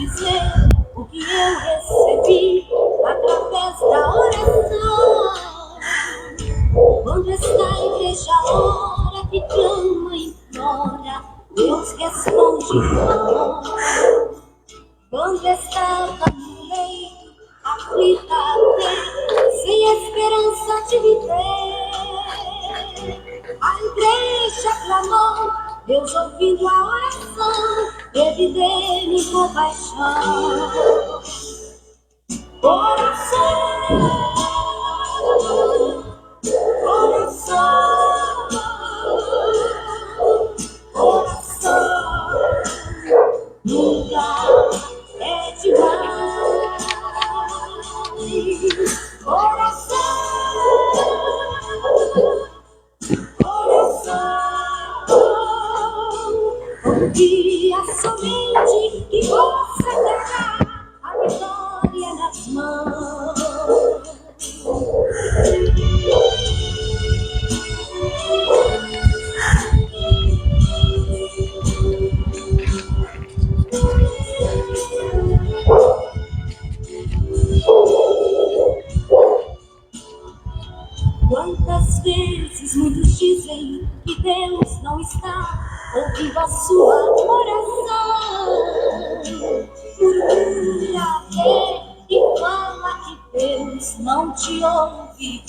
dizer o que eu recebi através da oração. Quando esta igreja ora, que clama e implora, Deus responde não. Quando estava no leito, aflita, sem esperança de viver, a igreja clamou, Deus ouvindo a oração, teve dele compaixão. Oração, oração, oração, nunca é demais. Oração, confia somente que você terá a vitória nas mãos. Quantas vezes muitos dizem que Deus não está ouvindo a sua oração? Murmura e fala que Deus não te ouve.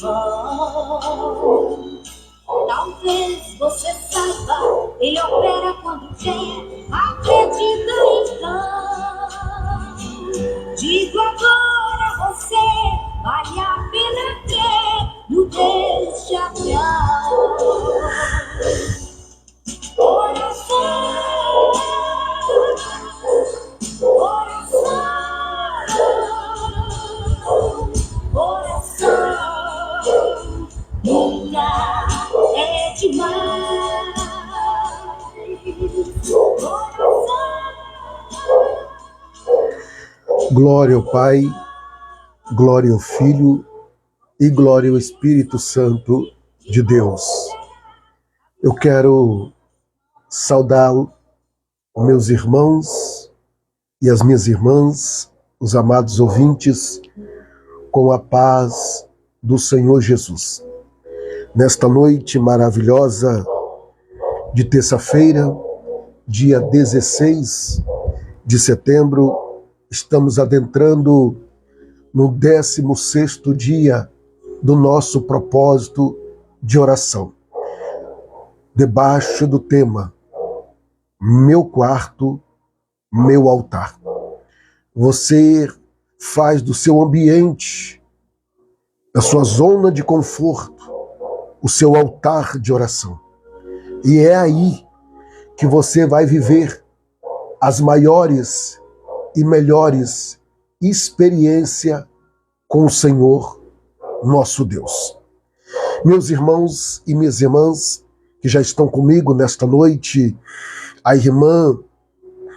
Talvez você saiba, Ele opera quando quer, acredita então. Digo agora você, vale a pena crer no Deus de Abraão. Oração, oração, oração, nunca é demais. Oração. Glória ao Pai, glória ao Filho e glória ao Espírito Santo de Deus. Eu quero saudar meus irmãos e as minhas irmãs, os amados ouvintes, com a paz do Senhor Jesus. Nesta noite maravilhosa de terça-feira, dia 16 de setembro, estamos adentrando no 16º dia do nosso propósito de oração, debaixo do tema Meu Quarto, Meu Altar. Você faz do seu ambiente, da sua zona de conforto, o seu altar de oração. E é aí que você vai viver as maiores e melhores experiências com o Senhor, nosso Deus. Meus irmãos e minhas irmãs que já estão comigo nesta noite, a irmã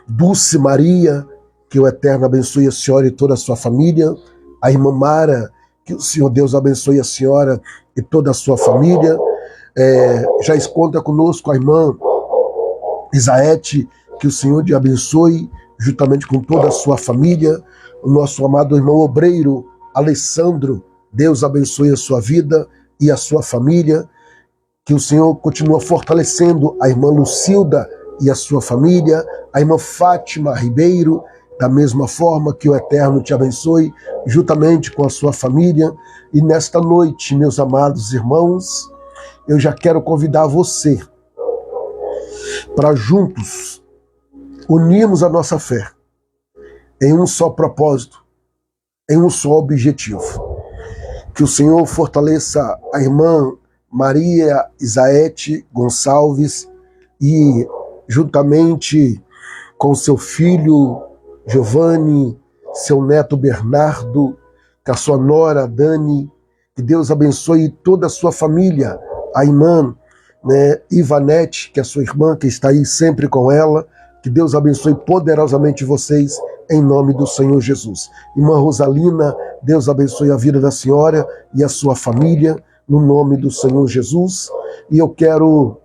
Dulce Maria, que o Eterno abençoe a senhora e toda a sua família, a irmã Mara, que o Senhor Deus abençoe a senhora e toda a sua família, já encontra conosco a irmã Isaete, que o Senhor te abençoe, juntamente com toda a sua família, o nosso amado irmão obreiro Alessandro, Deus abençoe a sua vida e a sua família, que o Senhor continue fortalecendo a irmã Lucilda e a sua família, a irmã Fátima Ribeiro, da mesma forma, que o Eterno te abençoe, juntamente com a sua família. E nesta noite, meus amados irmãos, eu já quero convidar você para juntos unirmos a nossa fé em um só propósito, em um só objetivo. Que o Senhor fortaleça a irmã Maria Isaete Gonçalves e, juntamente com seu filho Giovanni, seu neto Bernardo, com a sua nora Dani, que Deus abençoe toda a sua família, a irmã Ivanete, que é a sua irmã, que está aí sempre com ela, que Deus abençoe poderosamente vocês, em nome do Senhor Jesus. Irmã Rosalina, Deus abençoe a vida da senhora e a sua família, no nome do Senhor Jesus. E eu quero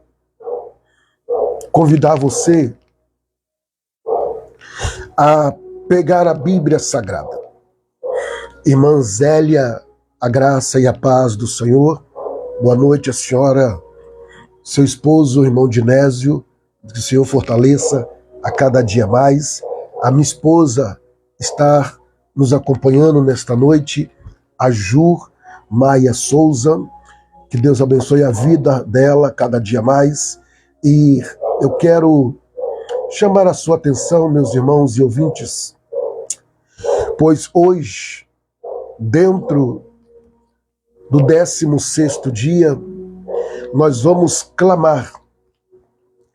convidar você a pegar a Bíblia Sagrada. Irmã Zélia, a graça e a paz do Senhor. Boa noite, a senhora, seu esposo, o irmão Dinésio, que o Senhor fortaleça a cada dia mais. A minha esposa está nos acompanhando nesta noite, a Jur Maia Souza, que Deus abençoe a vida dela cada dia mais. E eu quero chamar a sua atenção, meus irmãos e ouvintes, pois hoje, dentro do 16º dia, nós vamos clamar.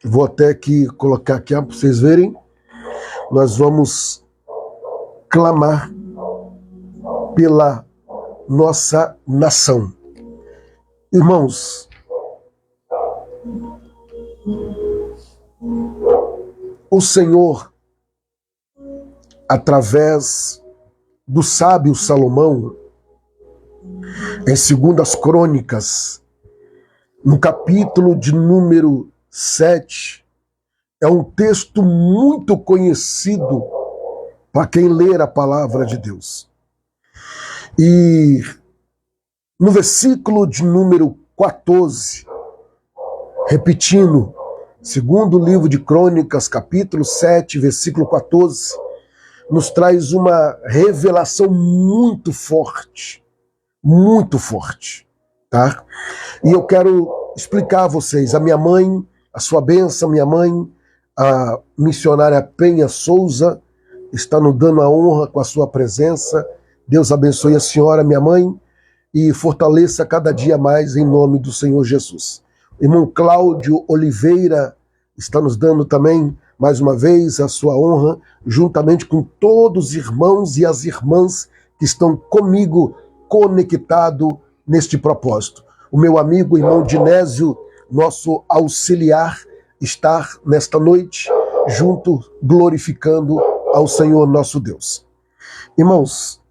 Vou até aqui colocar aqui para vocês verem. Nós vamos clamar pela nossa nação. Irmãos, o Senhor, através do sábio Salomão, em 2 Crônicas, no capítulo de número 7, é um texto muito conhecido para quem ler a palavra de Deus. E no versículo de número 14, repetindo, segundo livro de Crônicas, capítulo 7, versículo 14, nos traz uma revelação muito forte, tá? E eu quero explicar a vocês. A minha mãe, a sua bênção, minha mãe, a missionária Penha Souza, está nos dando a honra com a sua presença. Deus abençoe a senhora, minha mãe, e fortaleça cada dia mais em nome do Senhor Jesus. O irmão Cláudio Oliveira está nos dando também, mais uma vez, a sua honra, juntamente com todos os irmãos e as irmãs que estão comigo conectado neste propósito. O meu amigo, irmão Dinésio, nosso auxiliar, está nesta noite junto, glorificando ao Senhor nosso Deus. Irmãos,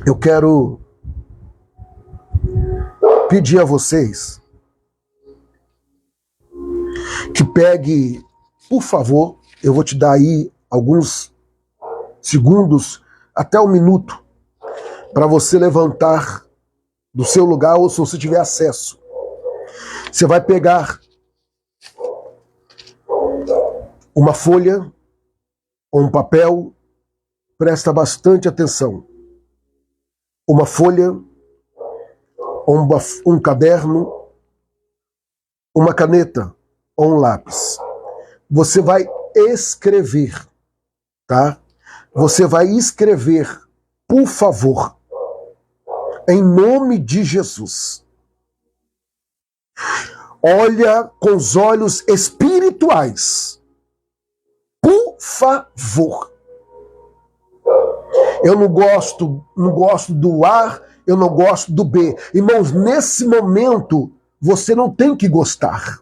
eu quero pedir a vocês que pegue, por favor, eu vou te dar aí alguns segundos, até 1 minuto, para você levantar do seu lugar, ou se você tiver acesso. Você vai pegar uma folha ou um papel, presta bastante atenção. Uma folha, um caderno, uma caneta ou um lápis. Você vai escrever, tá? Você vai escrever, por favor, em nome de Jesus. Olha com os olhos espirituais. Por favor. Eu não gosto do A, eu não gosto do B. Irmãos, nesse momento, você não tem que gostar.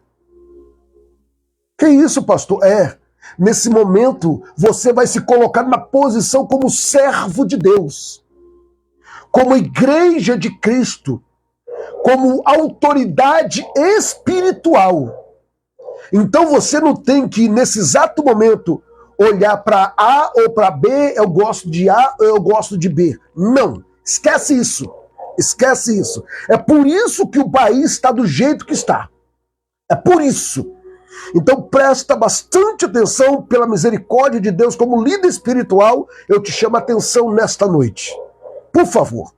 Que isso, pastor? Nesse momento, você vai se colocar na posição como servo de Deus, como igreja de Cristo, como autoridade espiritual. Então você não tem que, nesse exato momento, olhar para A ou para B, eu gosto de A ou eu gosto de B. Não, esquece isso. Esquece isso. É por isso que o país está do jeito que está. É por isso. Então presta bastante atenção, pela misericórdia de Deus, como líder espiritual, eu te chamo a atenção nesta noite. Por favor.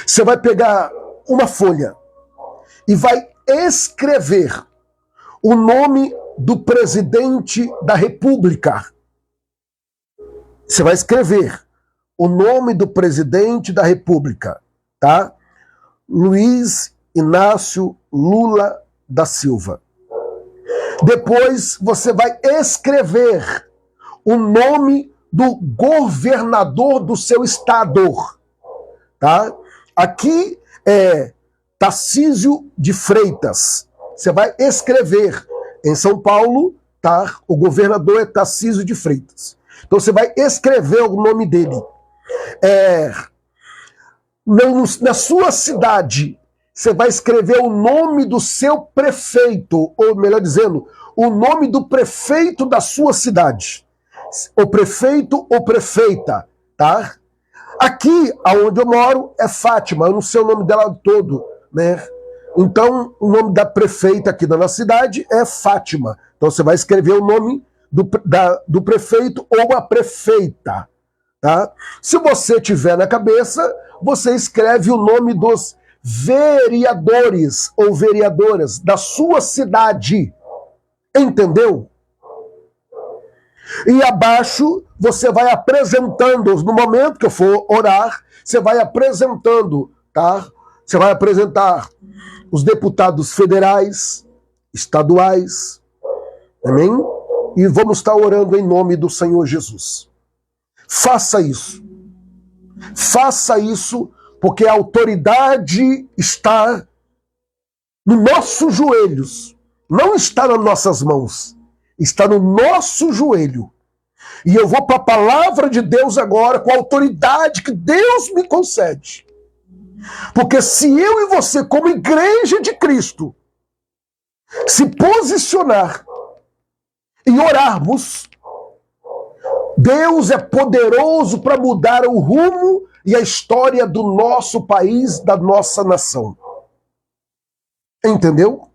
Você vai pegar uma folha e vai escrever o nome do presidente da República. Você vai escrever o nome do presidente da República, tá? Luiz Inácio Lula da Silva. Depois você vai escrever o nome do governador do seu estado, tá? Aqui é Tarcísio de Freitas. Você vai escrever em São Paulo, tá? O governador é Tarcísio de Freitas. Então você vai escrever o nome dele. Na sua cidade, você vai escrever o nome do seu prefeito, ou melhor dizendo, o nome do prefeito da sua cidade. o prefeito ou prefeita, tá? Aqui, aonde eu moro, é Fátima, eu não sei o nome dela todo, né? Então, o nome da prefeita aqui da nossa cidade é Fátima. Então, você vai escrever o nome do prefeito ou a prefeita, tá? Se você tiver na cabeça, você escreve o nome dos vereadores ou vereadoras da sua cidade. Entendeu? E abaixo você vai apresentando, no momento que eu for orar, você vai apresentando, tá? Você vai apresentar os deputados federais, estaduais, amém? E vamos estar orando em nome do Senhor Jesus. Faça isso. Faça isso, porque a autoridade está nos nossos joelhos, não está nas nossas mãos, está no nosso joelho. E eu vou para a palavra de Deus agora, com a autoridade que Deus me concede. Porque se eu e você, como igreja de Cristo, se posicionar e orarmos, Deus é poderoso para mudar o rumo e a história do nosso país, da nossa nação. Entendeu?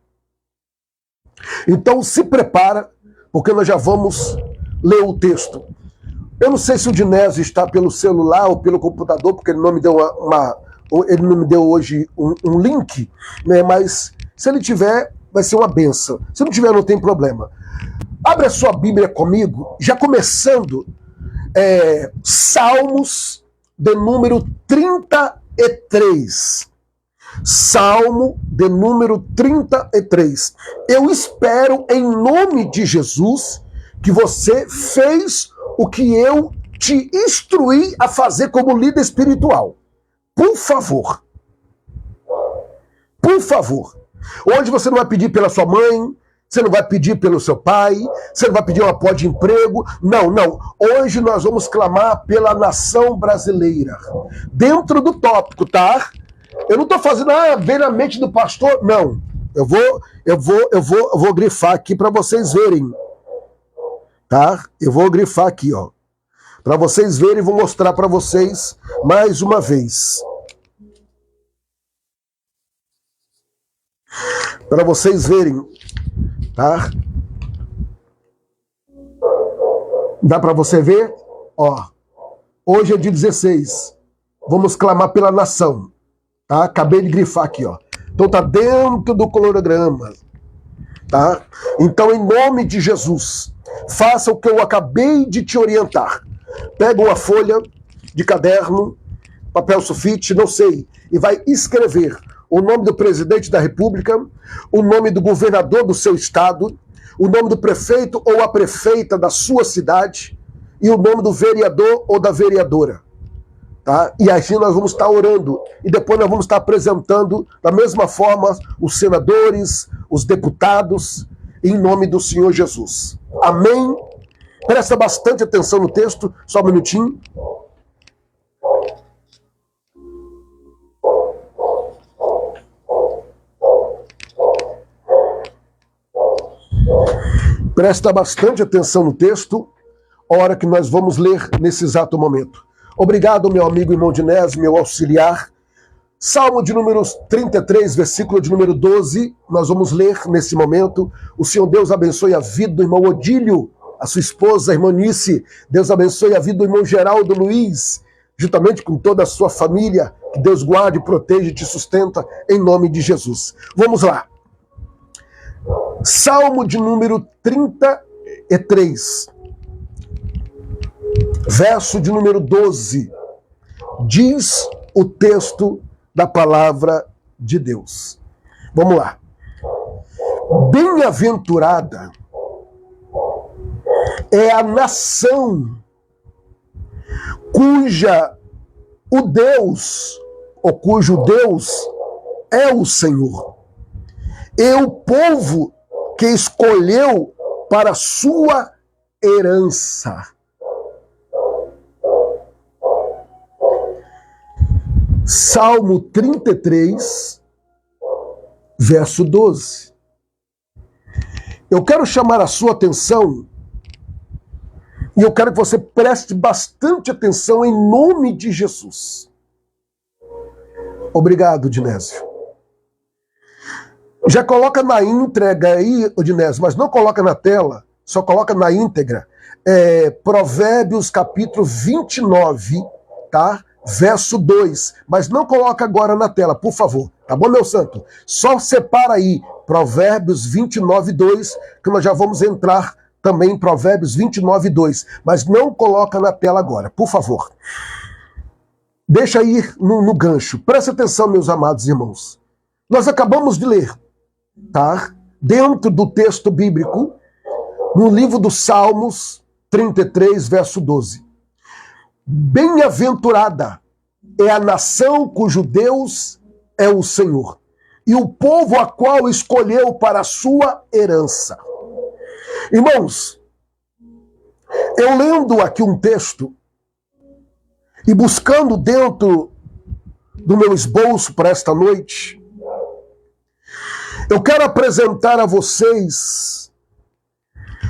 Então se prepara, porque nós já vamos ler o texto. Eu não sei se o Dinésio está pelo celular ou pelo computador, porque ele não me deu ele não me deu hoje um link, né? Mas se ele tiver, vai ser uma benção. Se não tiver, não tem problema. Abre a sua Bíblia comigo, já começando Salmos de número 33. Salmo de número 33. Eu espero, em nome de Jesus, que você fez o que eu te instruí a fazer como líder espiritual. Por favor. Por favor. Hoje você não vai pedir pela sua mãe, você não vai pedir pelo seu pai, você não vai pedir um apoio de emprego. Não, não. Hoje nós vamos clamar pela nação brasileira. Dentro do tópico, tá? Eu não estou fazendo bem na mente do pastor, não. Eu vou grifar aqui para vocês verem. Tá? Eu vou grifar aqui, ó. Para vocês verem, vou mostrar para vocês mais uma vez. Para vocês verem, tá? Dá para você ver? Ó. Hoje é dia 16. Vamos clamar pela nação. Tá? Acabei de grifar aqui, ó. Então tá dentro do cronograma, tá? Então, em nome de Jesus, faça o que eu acabei de te orientar. Pega uma folha de caderno, papel sulfite, não sei, e vai escrever o nome do presidente da República, o nome do governador do seu estado, o nome do prefeito ou a prefeita da sua cidade e o nome do vereador ou da vereadora. Tá? E assim nós vamos estar orando. E depois nós vamos estar apresentando, da mesma forma, os senadores, os deputados, em nome do Senhor Jesus. Amém? Presta bastante atenção no texto, só um minutinho. Presta bastante atenção no texto, a hora que nós vamos ler nesse exato momento. Obrigado, meu amigo irmão Dinésio, meu auxiliar. Salmo de número 33, versículo de número 12, nós vamos ler nesse momento. O Senhor Deus abençoe a vida do irmão Odílio, a sua esposa, a irmã Nice. Deus abençoe a vida do irmão Geraldo Luiz, juntamente com toda a sua família. Que Deus guarde, proteja e te sustenta, em nome de Jesus. Vamos lá. Salmo de número 33. Verso de número 12, diz o texto da palavra de Deus. Vamos lá. Bem-aventurada é a nação cujo Deus é o Senhor, e o povo que escolheu para sua herança. Salmo 33, verso 12. Eu quero chamar a sua atenção E eu quero que você preste bastante atenção em nome de Jesus. Obrigado, Dinésio. Já coloca na íntegra aí, Dinésio, mas não coloca na tela, só coloca na íntegra. Provérbios capítulo 29, tá? Verso 2. Mas não coloca agora na tela, por favor. Tá bom, meu santo? Só separa aí Provérbios 29, 2, que nós já vamos entrar também em Provérbios 29, 2. Mas não coloca na tela agora, por favor. Deixa aí no gancho. Presta atenção, meus amados irmãos. Nós acabamos de ler, tá? Dentro do texto bíblico, no livro dos Salmos 33, verso 12. Bem-aventurada é a nação cujo Deus é o Senhor, e o povo a qual escolheu para a sua herança. Irmãos, eu lendo aqui um texto e buscando dentro do meu esboço para esta noite, eu quero apresentar a vocês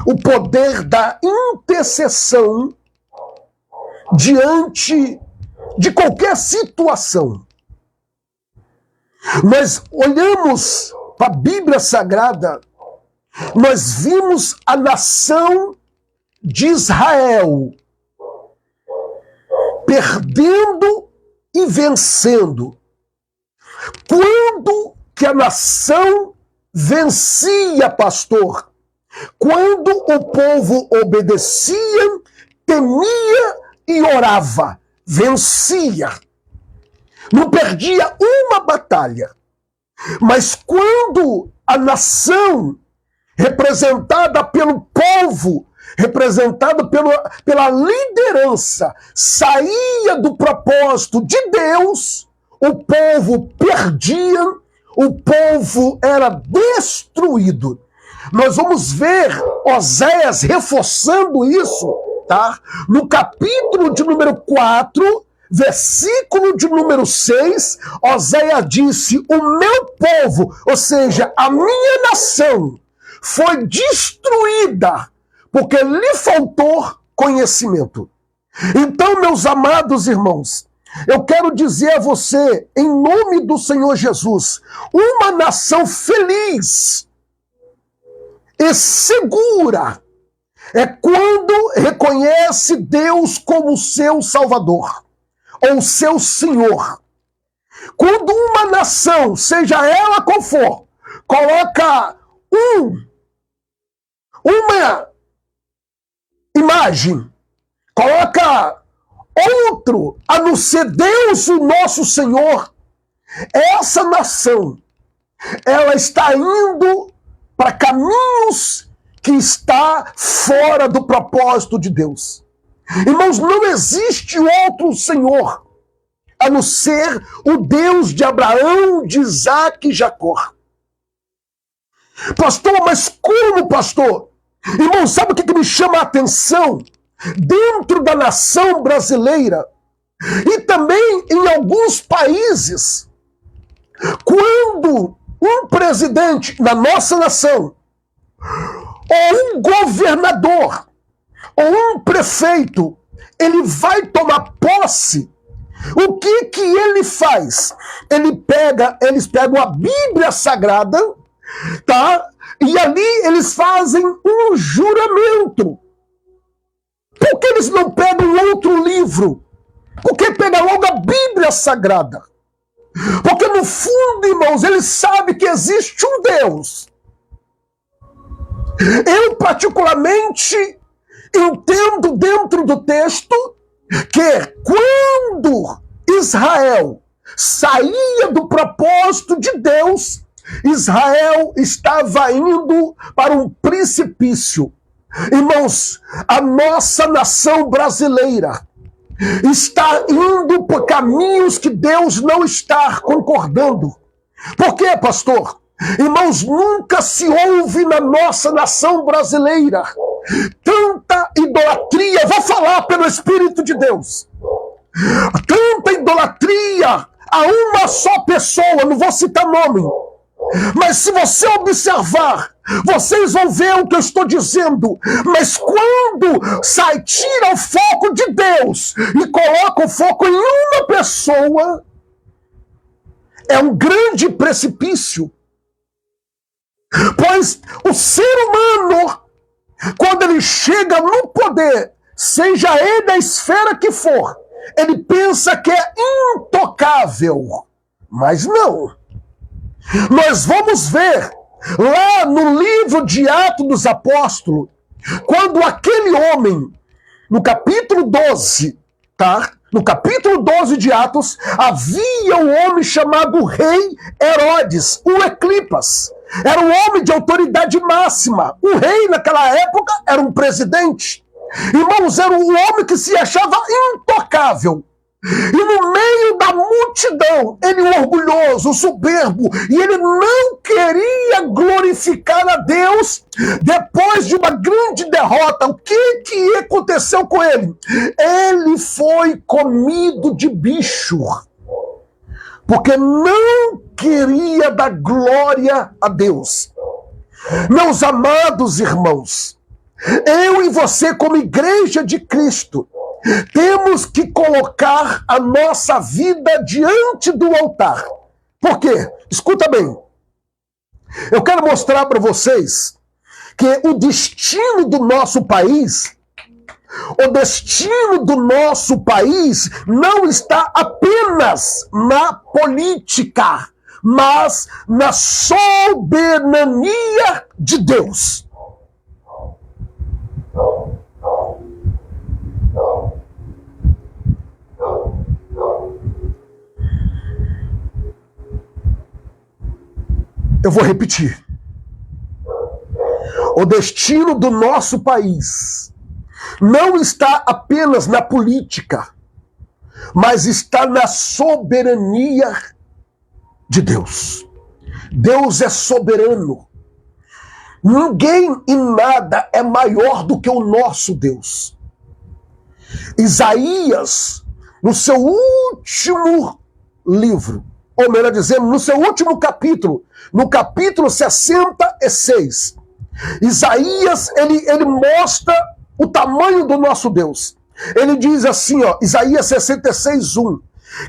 o poder da intercessão diante de qualquer situação. Nós olhamos para a Bíblia Sagrada, nós vimos a nação de Israel perdendo e vencendo. Quando que a nação vencia, pastor? Quando o povo obedecia, temia e orava, vencia. Não perdia uma batalha. Mas quando a nação, representada pelo povo, representada pela liderança, saía do propósito de Deus, o povo perdia, o povo era destruído. Nós vamos ver Oséias reforçando isso, tá? No capítulo de número 4, versículo de número 6, Oséias disse: o meu povo, ou seja, a minha nação, foi destruída porque lhe faltou conhecimento. Então, meus amados irmãos, eu quero dizer a você, em nome do Senhor Jesus, uma nação feliz e segura é quando reconhece Deus como seu Salvador ou seu Senhor. Quando uma nação, seja ela qual for, coloca uma imagem, coloca outro a não ser Deus, o nosso Senhor, essa nação, ela está indo para caminhos que está fora do propósito de Deus. Irmãos, não existe outro Senhor a não ser o Deus de Abraão, de Isaac e Jacó. Pastor, mas como, pastor? Irmão, sabe o que me chama a atenção? Dentro da nação brasileira e também em alguns países, quando um presidente na nossa nação, ou um governador, ou um prefeito, ele vai tomar posse, o que que ele faz? Eles pegam a Bíblia Sagrada, tá? E ali eles fazem um juramento. Por que eles não pegam outro livro? Por que pega logo a Bíblia Sagrada? Porque no fundo, irmãos, eles sabem que existe um Deus. Eu particularmente entendo dentro do texto que quando Israel saía do propósito de Deus, Israel estava indo para um precipício. Irmãos, a nossa nação brasileira está indo por caminhos que Deus não está concordando. Por quê, pastor? Irmãos, nunca se ouve na nossa nação brasileira tanta idolatria, vou falar pelo Espírito de Deus, tanta idolatria a uma só pessoa, não vou citar nome, mas se você observar vocês vão ver o que eu estou dizendo. Mas quando tira o foco de Deus e coloca o foco em uma pessoa, é um grande precipício. Pois o ser humano, quando ele chega no poder, seja ele a esfera que for, ele pensa que é intocável. Mas não. Nós vamos ver lá no livro de Atos dos Apóstolos, quando aquele homem, no capítulo 12, tá? No capítulo 12 de Atos, havia um homem chamado Rei Herodes, o Eclipas. Era um homem de autoridade máxima. O rei, naquela época, era um presidente. Irmãos, era um homem que se achava intocável. E no meio da multidão, ele orgulhoso, soberbo, e ele não queria glorificar a Deus depois de uma grande derrota. O que aconteceu com ele? Ele foi comido de bicho, porque não queria dar glória a Deus. Meus amados irmãos, eu e você, como igreja de Cristo, temos que colocar a nossa vida diante do altar. Por quê? Escuta bem. Eu quero mostrar para vocês que o destino do nosso país, não está apenas na política, mas na soberania de Deus. Eu vou repetir. O destino do nosso país não está apenas na política, mas está na soberania de Deus. Deus é soberano. Ninguém e nada é maior do que o nosso Deus. Isaías, no seu último livro, ou melhor dizendo, no seu último capítulo, no capítulo 66, Isaías, ele mostra o tamanho do nosso Deus. Ele diz assim, ó, Isaías 66:1,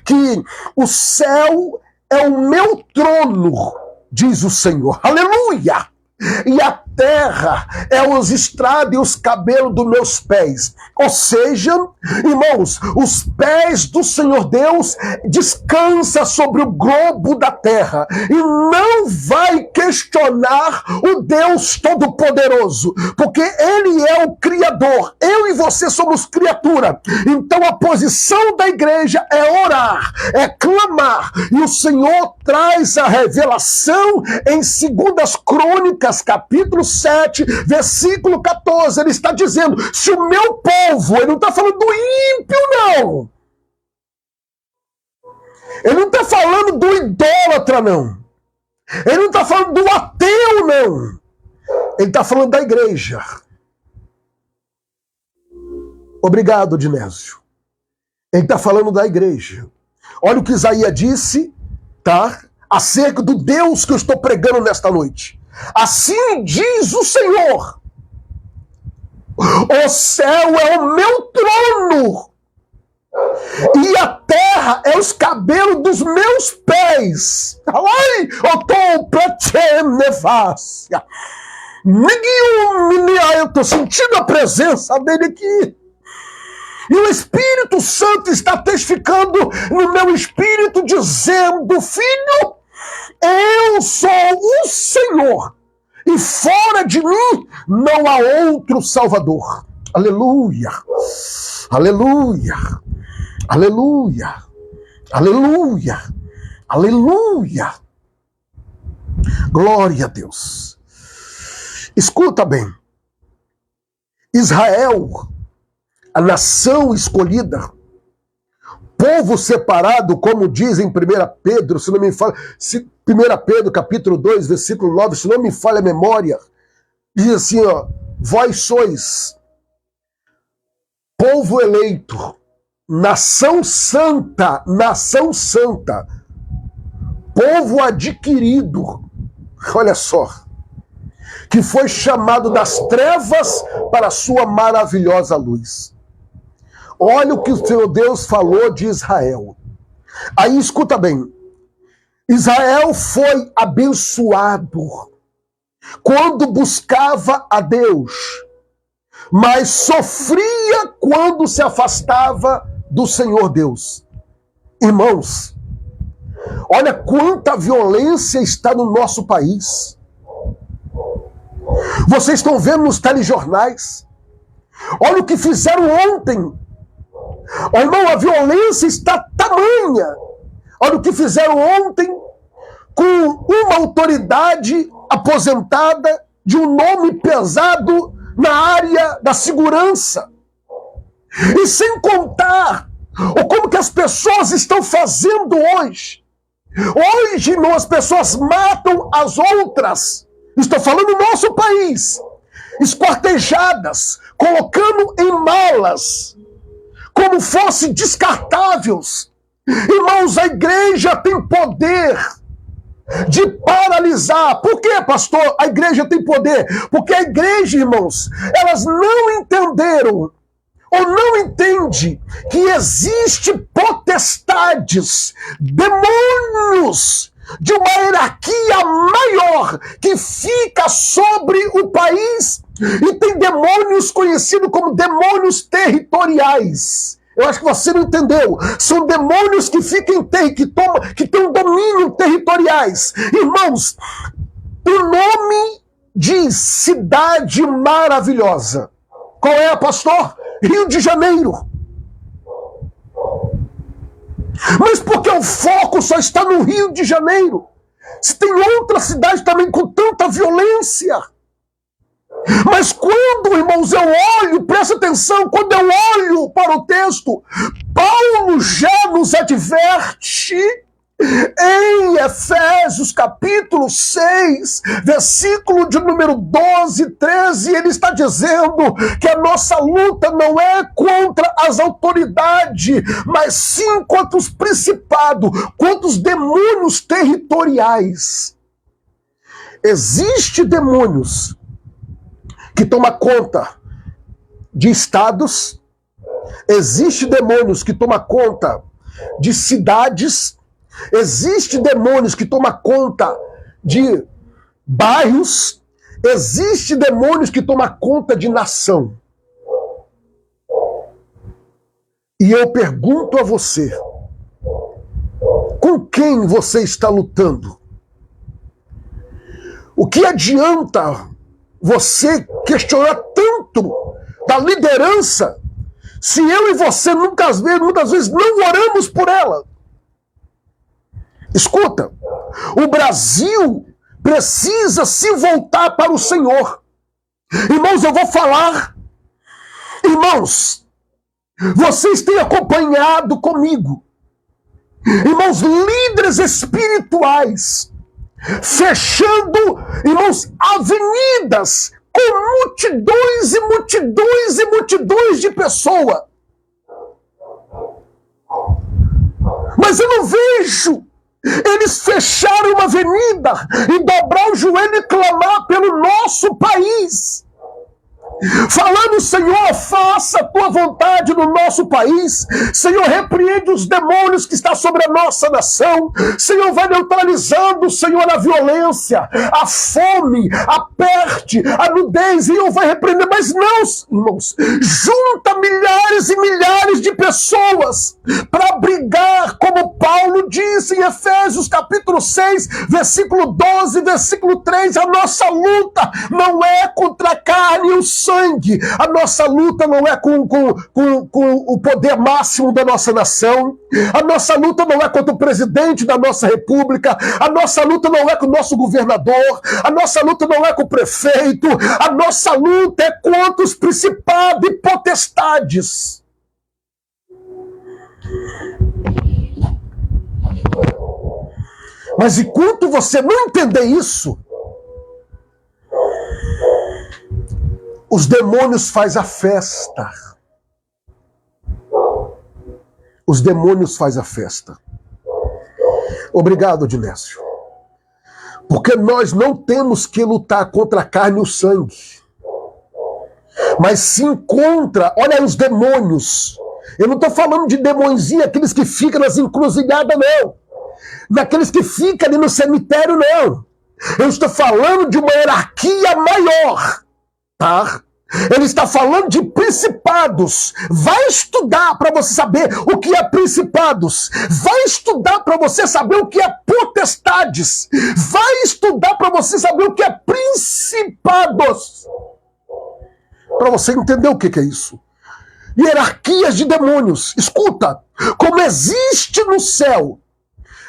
que o céu é o meu trono, diz o Senhor. Aleluia! E a terra é os estrados e os cabelos dos meus pés. Ou seja, irmãos, os pés do Senhor Deus descansa sobre o globo da terra e não vai questionar o Deus Todo-Poderoso, porque Ele é o Criador. Eu e você somos criatura. Então a posição da igreja é orar, é clamar, e o Senhor traz a revelação em 2 Crônicas, capítulo 7, versículo 14, ele está dizendo, se o meu povo, ele não está falando do ímpio, não. Ele não está falando do idólatra, não. Ele não está falando do ateu, não. Ele está falando da igreja. Obrigado, Dinésio. Ele está falando da igreja. Olha o que Isaías disse, tá? Acerca do Deus que eu estou pregando nesta noite. Assim diz o Senhor: o céu é o meu trono e a terra é os cabelos dos meus pés. Ai, eu estou sentindo a presença dele aqui. E o Espírito Santo está testificando no meu espírito, dizendo, filho, eu sou o Senhor, e fora de mim não há outro Salvador. Aleluia, aleluia, aleluia, aleluia, aleluia. Glória a Deus. Escuta bem. Israel, a nação escolhida, povo separado, como diz em 1 Pedro, se não me falha, 1 Pedro capítulo 2, versículo 9, se não me falha a memória, diz assim, ó, vós sois povo eleito, nação santa, povo adquirido. Olha só, que foi chamado das trevas para a sua maravilhosa luz. Olha o que o Senhor Deus falou de Israel. Aí escuta bem, Israel foi abençoado quando buscava a Deus, mas sofria quando se afastava do Senhor Deus. Irmãos, olha quanta violência está no nosso país. Vocês estão vendo nos telejornais. Olha o que fizeram ontem. Ó, irmão, a violência está tamanha. Olha o que fizeram ontem com uma autoridade aposentada de um nome pesado na área da segurança. E sem contar como que as pessoas estão fazendo hoje. Hoje, irmão, as pessoas matam as outras. Estou falando do nosso país. Esquartejadas, colocando em malas, como fossem descartáveis. Irmãos, a igreja tem poder de paralisar. Por quê, pastor? A igreja tem poder. Porque a igreja, irmãos, elas não entenderam ou não entende que existe potestades, demônios de uma hierarquia maior que fica sobre o país, e tem demônios conhecidos como demônios territoriais. Eu acho que você não entendeu. São demônios que ficam que têm um domínio territoriais. Irmãos, o nome de cidade maravilhosa, qual é, pastor? Rio de Janeiro. Mas por que o foco só está no Rio de Janeiro? Se tem outra cidade também com tanta violência. Mas quando, irmãos, eu olho, presta atenção, quando eu olho para o texto, Paulo já nos adverte em Efésios capítulo 6, versículo de número 12, 13, ele está dizendo que a nossa luta não é contra as autoridades, mas sim contra os principados, contra os demônios territoriais. Existem demônios que tomam conta de estados, existem demônios que tomam conta de cidades, existem demônios que tomam conta de bairros, existem demônios que tomam conta de nação. E eu pergunto a você, com quem você está lutando? O que adianta você questionar tanto da liderança se eu e você muitas vezes não oramos por ela? Escuta, o Brasil precisa se voltar para o Senhor. Irmãos, eu vou falar. Irmãos, vocês têm acompanhado comigo. Irmãos, líderes espirituais fechando, irmãos, avenidas com multidões e multidões e multidões de pessoas. Mas eu não vejo eles fecharem uma avenida e dobrar o joelho e clamar pelo nosso país, falando: Senhor, faça a tua vontade no nosso país. Senhor, repreende os demônios que estão sobre a nossa nação. Senhor, vai neutralizando, Senhor, a violência, a fome, a peste, a nudez. E eu vai repreender. Mas não, irmãos, junta milhares e milhares de pessoas para brigar, como Paulo disse em Efésios capítulo 6, versículo 12, versículo 3, a nossa luta não é contra a carne e o sangue, a nossa luta não é com o poder máximo da nossa nação, a nossa luta não é contra o presidente da nossa república, a nossa luta não é com o nosso governador, a nossa luta não é com o prefeito, a nossa luta é contra os principados e potestades. Mas enquanto você não entender isso, os demônios fazem a festa. Os demônios fazem a festa. Obrigado, Dilécio. Porque nós não temos que lutar contra a carne e o sangue, mas sim contra, olha aí, os demônios. Eu não estou falando de demôniozinho, aqueles que ficam nas encruzilhadas, não. Daqueles que ficam ali no cemitério, não. Eu estou falando de uma hierarquia maior, tá? Ele está falando de principados. Vai estudar para você saber o que é principados. Vai estudar para você saber o que é potestades. Vai estudar para você saber o que é principados. Para você entender o que é isso. Hierarquias de demônios. Escuta, como existe no céu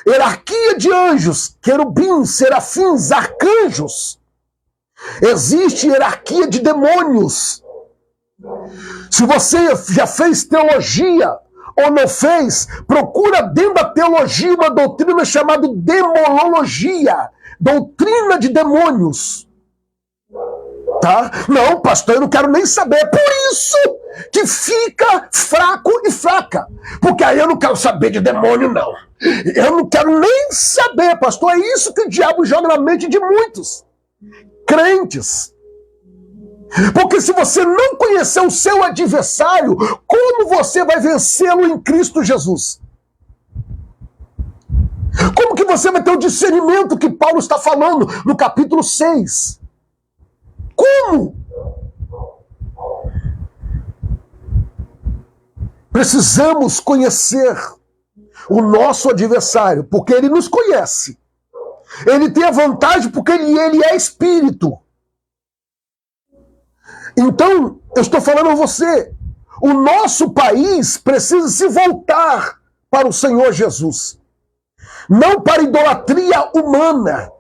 hierarquia de anjos, querubins, serafins, arcanjos, existe hierarquia de demônios. Se você já fez teologia ou não fez, procura dentro da teologia uma doutrina chamada demonologia, doutrina de demônios. Tá? Não, pastor, eu não quero nem saber. É por isso que fica fraco e fraca. Porque aí eu não quero saber de demônio, não. Eu não quero nem saber, pastor. É isso que o diabo joga na mente de muitos crentes. Porque se você não conhecer o seu adversário, como você vai vencê-lo em Cristo Jesus? Como que você vai ter o discernimento que Paulo está falando no capítulo 6? Como? Precisamos conhecer o nosso adversário, porque ele nos conhece. Ele tem a vantagem porque ele é espírito. Então, eu estou falando a você, o nosso país precisa se voltar para o Senhor Jesus. Não para a idolatria humana.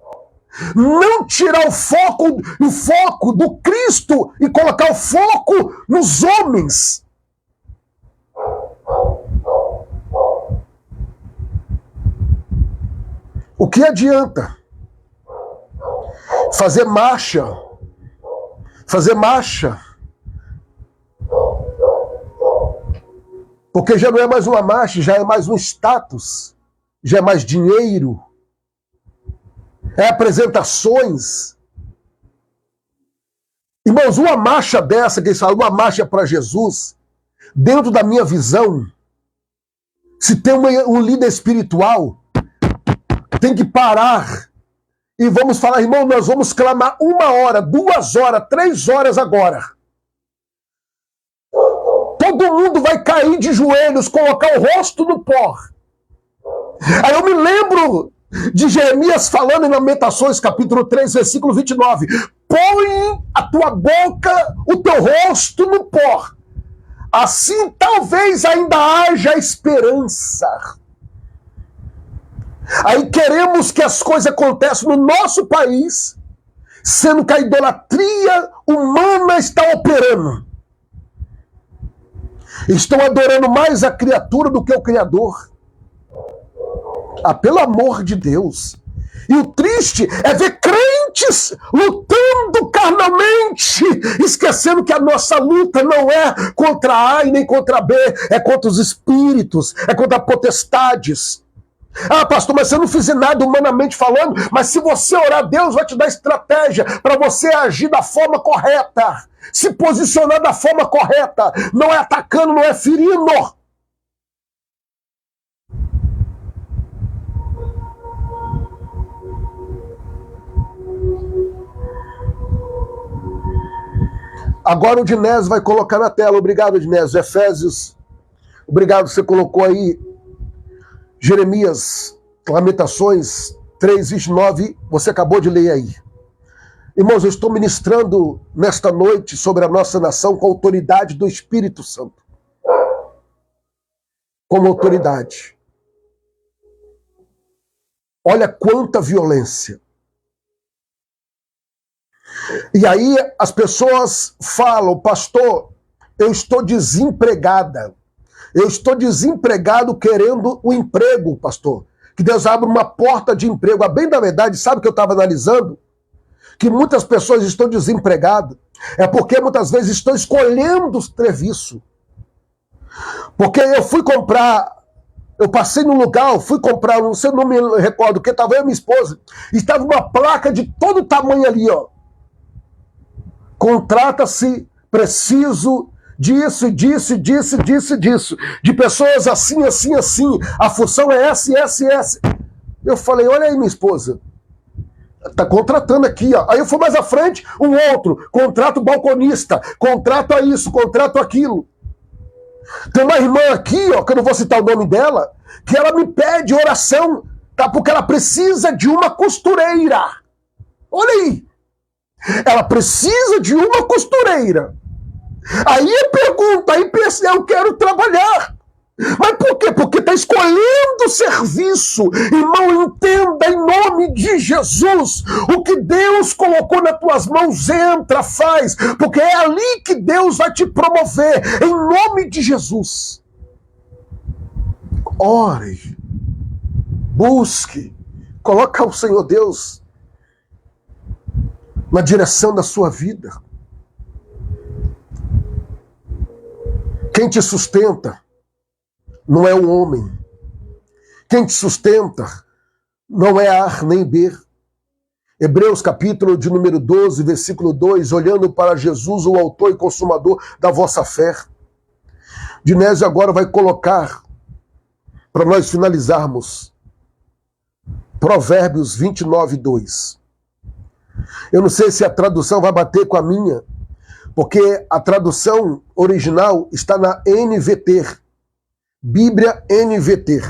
Não tirar o foco do Cristo e colocar o foco nos homens. O que adianta fazer marcha? Porque já não é mais uma marcha, já é mais um status, já é mais dinheiro, é apresentações. Irmãos, uma marcha dessa, que eles falam, uma marcha para Jesus, dentro da minha visão, se tem um líder espiritual, tem que parar e vamos falar, irmão, nós vamos clamar 1 hora, 2 horas, 3 horas agora. Todo mundo vai cair de joelhos, colocar o rosto no pó. Aí eu me lembro de Jeremias falando em Lamentações, capítulo 3, versículo 29. Põe a tua boca, o teu rosto no pó. Assim talvez ainda haja esperança. Aí queremos que as coisas aconteçam no nosso país, sendo que a idolatria humana está operando. Estão adorando mais a criatura do que o Criador. Ah, pelo amor de Deus. E o triste é ver crentes lutando carnalmente, esquecendo que a nossa luta não é contra A e nem contra B, é contra os espíritos, é contra potestades. Ah, pastor, mas se eu não fizer nada humanamente falando, mas se você orar, Deus vai te dar estratégia para você agir da forma correta, se posicionar da forma correta, não é atacando, não é ferindo. Agora o Dinésio vai colocar na tela. Obrigado, Dinésio. Efésios. Obrigado, você colocou aí. Jeremias, Lamentações 3:29, você acabou de ler aí. Irmãos, eu estou ministrando nesta noite sobre a nossa nação com a autoridade do Espírito Santo. Como autoridade. Olha quanta violência. E aí as pessoas falam, pastor, eu estou desempregada. Eu estou desempregado querendo o emprego, pastor. Que Deus abra uma porta de emprego. A bem da verdade, sabe o que eu estava analisando? Que muitas pessoas estão desempregadas. É porque muitas vezes estão escolhendo o serviço. Porque eu fui comprar Eu passei num lugar, fui comprar, não sei, não me recordo, que estava eu e minha esposa, e estava uma placa de todo tamanho ali, ó. Contrata-se, preciso disso, disso, disso, disso, disso. De pessoas assim, assim, assim. A função é essa, essa, essa. Eu falei, olha aí, minha esposa. Tá contratando aqui, ó. Aí eu fui mais à frente, um outro. Contrato balconista. Contrato a isso, contrato aquilo. Tem uma irmã aqui, ó, que eu não vou citar o nome dela, que ela me pede oração, tá? Porque ela precisa de uma costureira. Olha aí. Ela precisa de uma costureira. Aí pergunta, aí pensa, eu quero trabalhar. Mas por quê? Porque está escolhendo serviço. Irmão, entenda em nome de Jesus. O que Deus colocou nas tuas mãos, entra, faz. Porque é ali que Deus vai te promover. Em nome de Jesus. Ore. Busque. Coloca o Senhor Deus na direção da sua vida. Quem te sustenta não é um homem. Quem te sustenta não é A nem B. Hebreus capítulo de número 12, versículo 2, olhando para Jesus, o autor e consumador da vossa fé. Dinésio agora vai colocar, para nós finalizarmos, Provérbios 29, 2. Eu não sei se a tradução vai bater com a minha, porque a tradução original está na NVT, Bíblia NVT,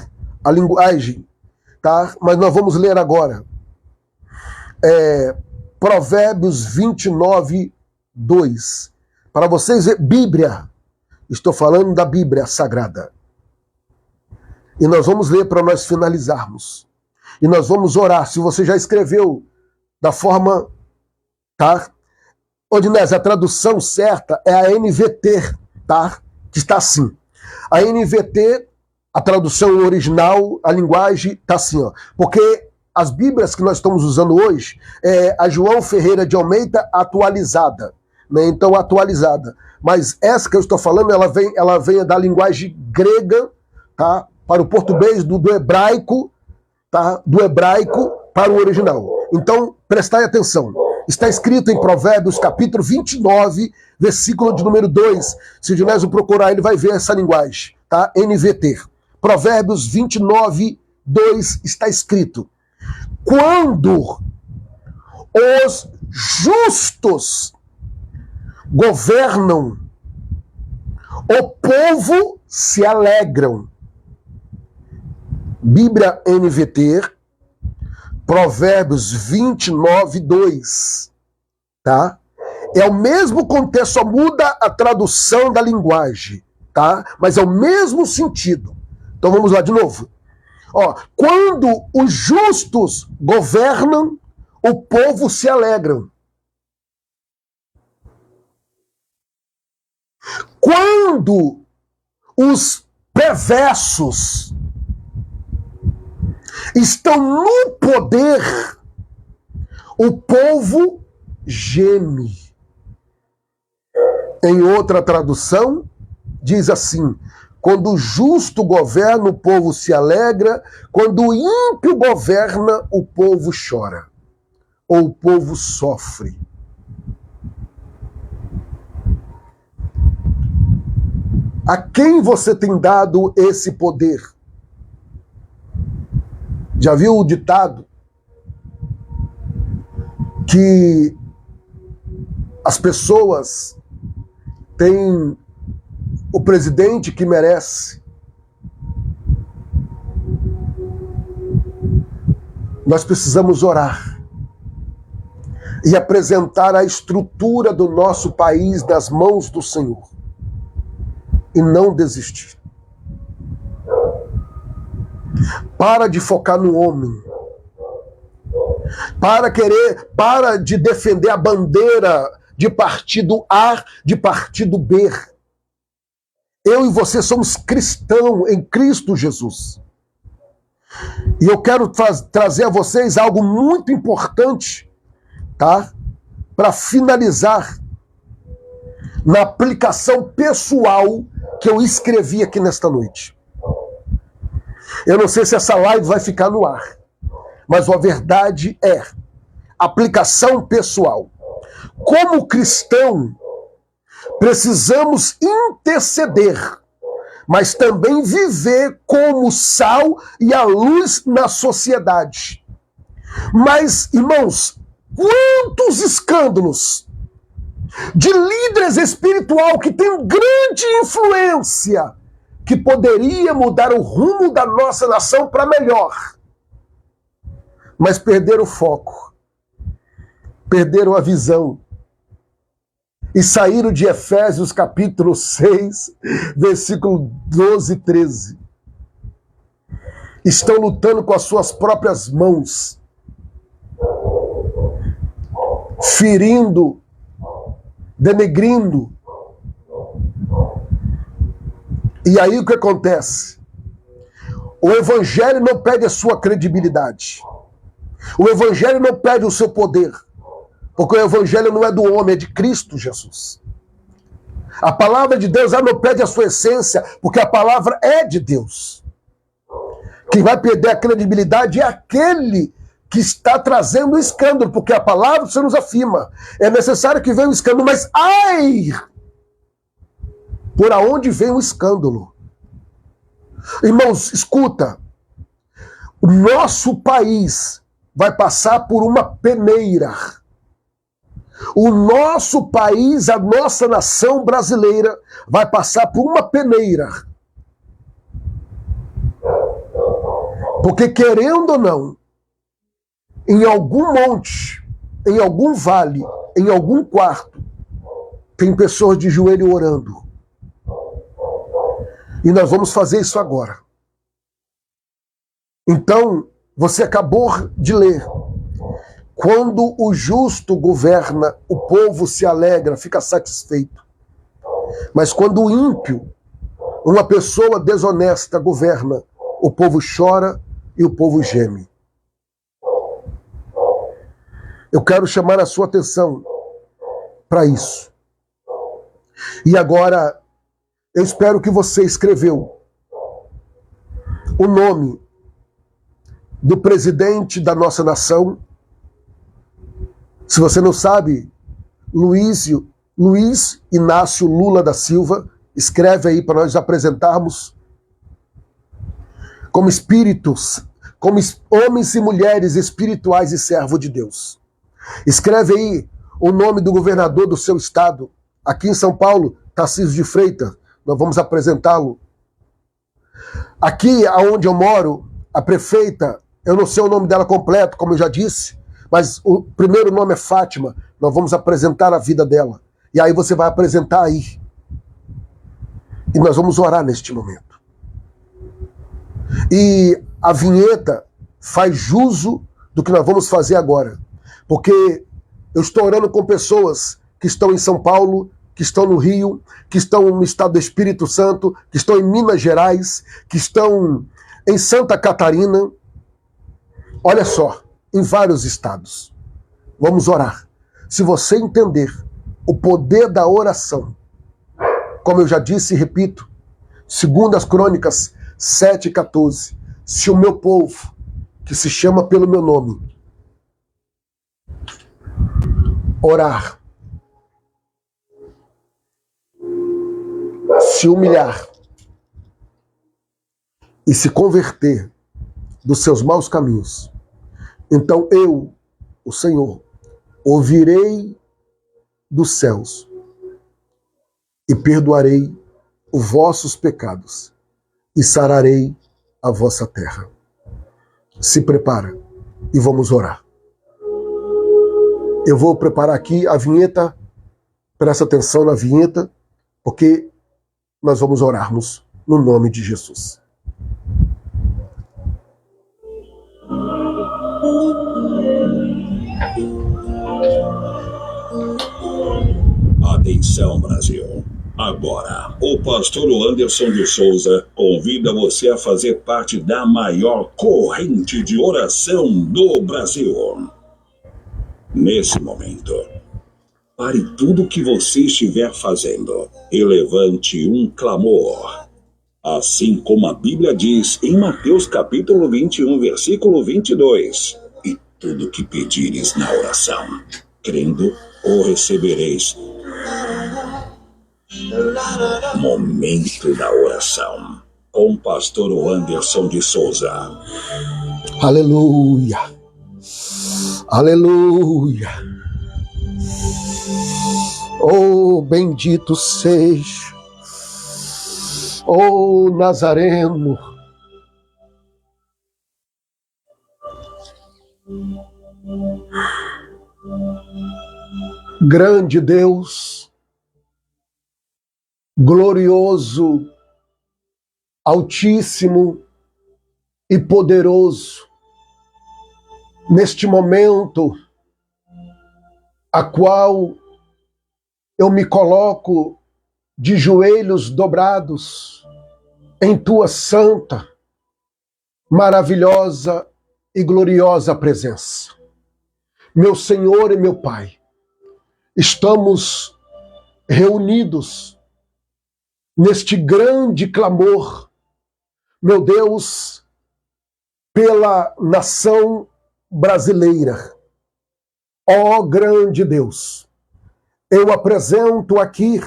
a linguagem, tá? Mas nós vamos ler agora. Provérbios 29, 2. Para vocês verem, Bíblia, estou falando da Bíblia Sagrada. E nós vamos ler para nós finalizarmos. E nós vamos orar. Se você já escreveu da forma, tá? Odinés, a tradução certa é a NVT, tá? Que está assim. A NVT, a tradução original, a linguagem, está assim, ó. Porque as Bíblias que nós estamos usando hoje é a João Ferreira de Almeida atualizada, né? Então, atualizada. Mas essa que eu estou falando, ela vem da linguagem grega, tá? Para o português, do hebraico, tá? Do hebraico para o original. Então, prestai atenção. Está escrito em Provérbios, capítulo 29, versículo de número 2. Se o Dinésio procurar, ele vai ver essa linguagem, tá? NVT. Provérbios 29, 2 está escrito: quando os justos governam, o povo se alegram. Bíblia NVT, Provérbios 29, 2. Tá? É o mesmo contexto, só muda a tradução da linguagem, tá? Mas é o mesmo sentido. Então vamos lá de novo. Ó, quando os justos governam, o povo se alegram. Quando os perversos estão no poder, o povo geme. Em outra tradução, diz assim: quando o justo governa, o povo se alegra. Quando o ímpio governa, o povo chora. Ou o povo sofre. A quem você tem dado esse poder? Já viu o ditado que as pessoas têm o presidente que merece? Nós precisamos orar e apresentar a estrutura do nosso país nas mãos do Senhor e não desistir. Para de focar no homem. Para de defender a bandeira de partido A, de partido B. Eu e você somos cristãos em Cristo Jesus. E eu quero trazer a vocês algo muito importante, tá? Para finalizar na aplicação pessoal que eu escrevi aqui nesta noite. Eu não sei se essa live vai ficar no ar, mas a verdade é, aplicação pessoal. Como cristão, precisamos interceder, mas também viver como sal e a luz na sociedade. Mas, irmãos, quantos escândalos de líderes espiritual que têm grande influência, que poderia mudar o rumo da nossa nação para melhor, mas perderam o foco, perderam a visão e saíram de Efésios capítulo 6, versículo 12 e 13. Estão lutando com as suas próprias mãos, ferindo, denegrindo. E aí o que acontece? O evangelho não perde a sua credibilidade. O evangelho não perde o seu poder. Porque o evangelho não é do homem, é de Cristo Jesus. A palavra de Deus não perde a sua essência, porque a palavra é de Deus. Quem vai perder a credibilidade é aquele que está trazendo o escândalo, porque a palavra você nos afirma. É necessário que venha o escândalo, mas ai! Por aonde vem o escândalo? Irmãos, escuta. O nosso país vai passar por uma peneira. O nosso país, a nossa nação brasileira, vai passar por uma peneira. Porque, querendo ou não, em algum monte, em algum vale, em algum quarto, tem pessoas de joelho orando. E nós vamos fazer isso agora. Então, você acabou de ler. Quando o justo governa, o povo se alegra, fica satisfeito. Mas quando o ímpio, uma pessoa desonesta, governa, o povo chora e o povo geme. Eu quero chamar a sua atenção para isso. E agora, eu espero que você escreveu o nome do presidente da nossa nação. Se você não sabe, Luiz Inácio Lula da Silva, escreve aí para nós apresentarmos como espíritos, como homens e mulheres espirituais e servos de Deus. Escreve aí o nome do governador do seu estado, aqui em São Paulo, Tarcísio de Freitas, nós vamos apresentá-lo. Aqui onde eu moro, a prefeita, eu não sei o nome dela completo, como eu já disse, mas o primeiro nome é Fátima, nós vamos apresentar a vida dela. E aí você vai apresentar aí. E nós vamos orar neste momento. E a vinheta faz juso do que nós vamos fazer agora. Porque eu estou orando com pessoas que estão em São Paulo, que estão no Rio, que estão no estado do Espírito Santo, que estão em Minas Gerais, que estão em Santa Catarina. Olha só, em vários estados. Vamos orar. Se você entender o poder da oração, como eu já disse e repito, segundo as Crônicas 7:14, se o meu povo, que se chama pelo meu nome, orar, se humilhar e se converter dos seus maus caminhos, então eu, o Senhor, ouvirei dos céus e perdoarei os vossos pecados e sararei a vossa terra. Se prepara e vamos orar. Eu vou preparar aqui a vinheta, presta atenção na vinheta, porque nós vamos orarmos no nome de Jesus. Atenção, Brasil. Agora, o pastor Anderson de Souza convida você a fazer parte da maior corrente de oração do Brasil. Nesse momento, pare tudo o que você estiver fazendo e levante um clamor Assim como a Bíblia diz em Mateus capítulo 21, versículo 22. E tudo que pedires na oração, crendo, o recebereis. Momento da oração, com o pastor Anderson de Souza. Aleluia. Aleluia. Oh, bendito seja. Oh, Nazareno. Grande Deus, glorioso, altíssimo e poderoso, neste momento a qual eu me coloco de joelhos dobrados em tua santa, maravilhosa e gloriosa presença. Meu Senhor e meu Pai, estamos reunidos neste grande clamor, meu Deus, pela nação brasileira. Ó grande Deus, eu apresento aqui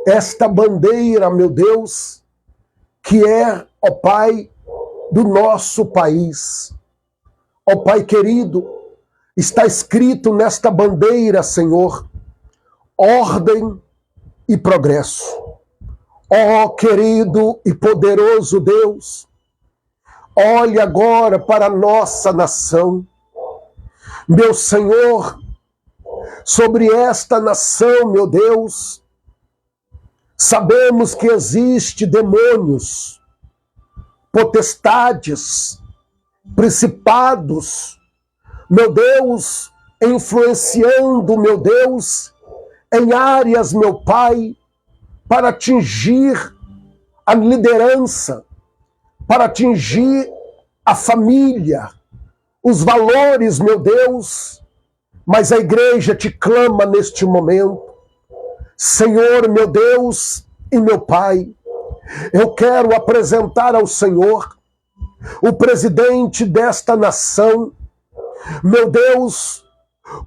esta bandeira, meu Deus, que é, ó Pai, do nosso país. Ó Pai querido, está escrito nesta bandeira, Senhor, ordem e progresso. Ó querido e poderoso Deus, olhe agora para a nossa nação. Meu Senhor, sobre esta nação, meu Deus, sabemos que existe demônios, potestades, principados, meu Deus, influenciando, meu Deus, em áreas, meu Pai, para atingir a liderança, para atingir a família, os valores, meu Deus, mas a igreja te clama neste momento. Senhor, meu Deus e meu Pai, eu quero apresentar ao Senhor o presidente desta nação, meu Deus,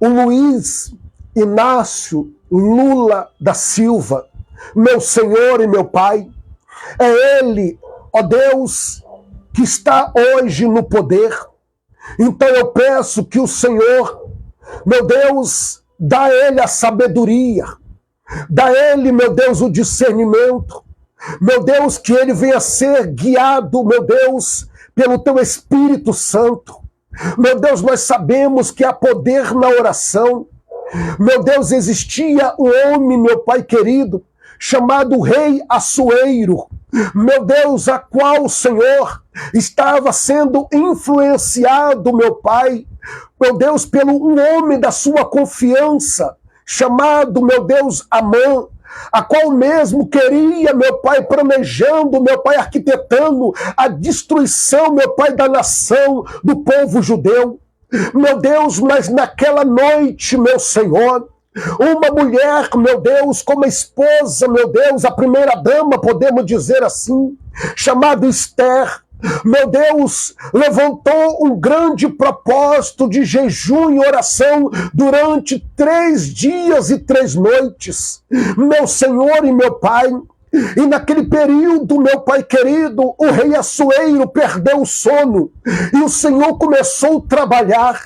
o Luiz Inácio Lula da Silva, meu Senhor e meu Pai. É ele, ó Deus, que está hoje no poder. Então eu peço que o Senhor, meu Deus, dá a ele a sabedoria, dá a ele, meu Deus, o discernimento, meu Deus, que ele venha ser guiado, meu Deus, pelo teu Espírito Santo. Meu Deus, nós sabemos que há poder na oração. Meu Deus, existia um homem, meu Pai querido, chamado Rei Assuero, meu Deus, a qual o Senhor estava sendo influenciado, meu Pai, meu Deus, pelo um homem da sua confiança, chamado, meu Deus, Amã, a qual mesmo queria, meu Pai, planejando, meu Pai, arquitetando a destruição, meu Pai, da nação, do povo judeu. Meu Deus, mas naquela noite, meu Senhor, uma mulher, meu Deus, como esposa, meu Deus, a primeira dama, podemos dizer assim, chamada Esther, meu Deus, levantou um grande propósito de jejum e oração durante 3 dias e 3 noites. Meu Senhor e meu Pai, e naquele período, meu Pai querido, o rei Assuero perdeu o sono e o Senhor começou a trabalhar.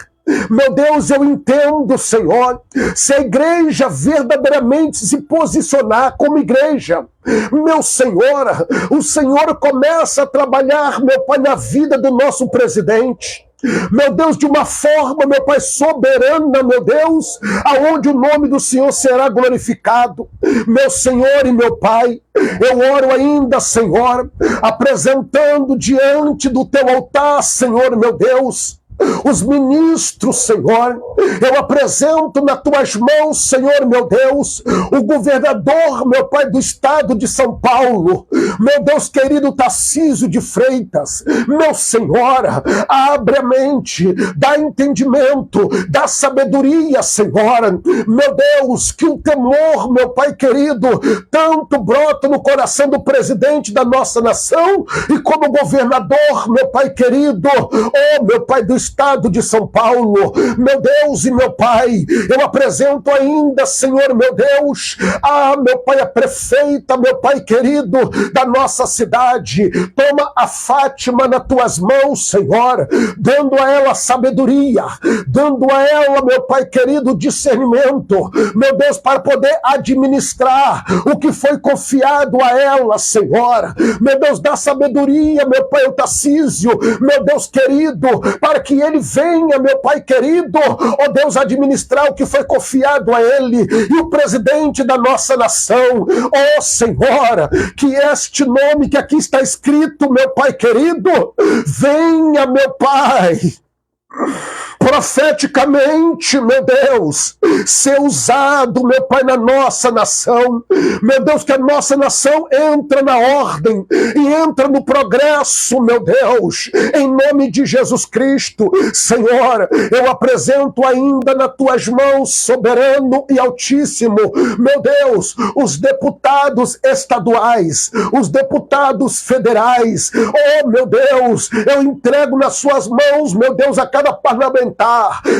Meu Deus, eu entendo, Senhor, se a igreja verdadeiramente se posicionar como igreja, meu Senhor, o Senhor começa a trabalhar, meu Pai, na vida do nosso presidente. Meu Deus, de uma forma, meu Pai, soberana, meu Deus, aonde o nome do Senhor será glorificado. Meu Senhor e meu Pai, eu oro ainda, Senhor, apresentando diante do teu altar, Senhor, meu Deus, os ministros, Senhor. Eu apresento nas tuas mãos, Senhor, meu Deus, o governador, meu Pai, do estado de São Paulo, meu Deus querido Tarcísio de Freitas, meu Senhor, abre a mente, dá entendimento, dá sabedoria, Senhor, meu Deus, que o temor, meu Pai querido, tanto brota no coração do presidente da nossa nação e como governador, meu Pai querido, oh, meu Pai do estado de São Paulo, meu Deus e meu Pai, eu apresento ainda, Senhor, meu Deus, meu Pai, a prefeita, meu Pai querido, da nossa cidade. Toma a Fátima nas tuas mãos, Senhor, dando a ela sabedoria, dando a ela, meu Pai querido, discernimento, meu Deus, para poder administrar o que foi confiado a ela, Senhor. Meu Deus, dá sabedoria, meu Pai, o Tarcísio, meu Deus querido, para que ele venha, meu Pai querido, ó Deus, administrar o que foi confiado a ele, e o presidente da nossa nação, ó Senhor, que este nome que aqui está escrito, meu Pai querido, venha, meu Pai, profeticamente, meu Deus, ser usado, meu Pai, na nossa nação. Meu Deus, que a nossa nação entra na ordem e entra no progresso, meu Deus, em nome de Jesus Cristo. Senhor, eu apresento ainda nas tuas mãos, soberano e altíssimo, meu Deus, os deputados estaduais, os deputados federais. Oh, meu Deus, eu entrego nas suas mãos, meu Deus, a cada parlamentar.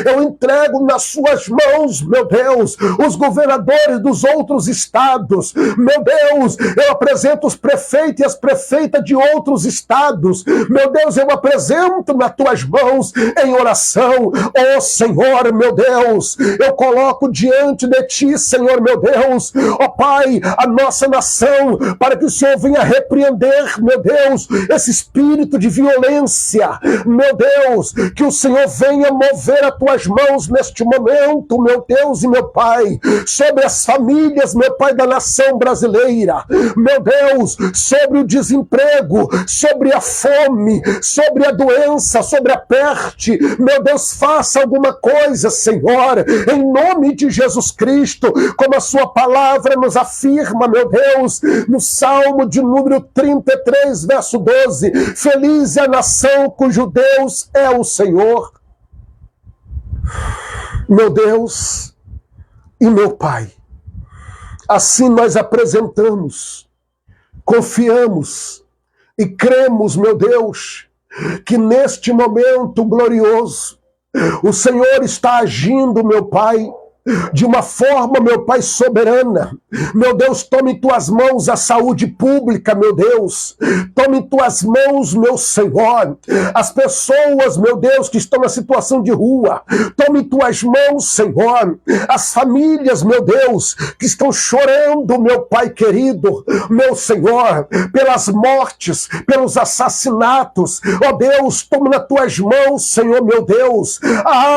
Eu entrego nas suas mãos, meu Deus, os governadores dos outros estados. Meu Deus, eu apresento os prefeitos e as prefeitas de outros estados. Meu Deus, eu apresento nas tuas mãos em oração. Oh, Senhor, meu Deus, eu coloco diante de ti, Senhor, meu Deus, ó Pai, a nossa nação, para que o Senhor venha repreender, meu Deus, esse espírito de violência. Meu Deus, que o Senhor venha mover as tuas mãos neste momento, meu Deus e meu Pai, sobre as famílias, meu Pai, da nação brasileira, meu Deus, sobre o desemprego, sobre a fome, sobre a doença, sobre a peste. Meu Deus, faça alguma coisa, Senhor, em nome de Jesus Cristo, como a sua palavra nos afirma, meu Deus, no Salmo de número 33, verso 12, feliz é a nação cujo Deus é o Senhor. Meu Deus e meu Pai, assim nós apresentamos, confiamos e cremos, meu Deus, que neste momento glorioso o Senhor está agindo, meu Pai, de uma forma, meu Pai, soberana. Meu Deus, tome em tuas mãos a saúde pública, meu Deus. Tome em tuas mãos, meu Senhor, as pessoas, meu Deus, que estão na situação de rua. Tome em tuas mãos, Senhor, as famílias, meu Deus, que estão chorando, meu Pai querido, meu Senhor, pelas mortes, pelos assassinatos. Ó Deus, tome nas tuas mãos, Senhor, meu Deus.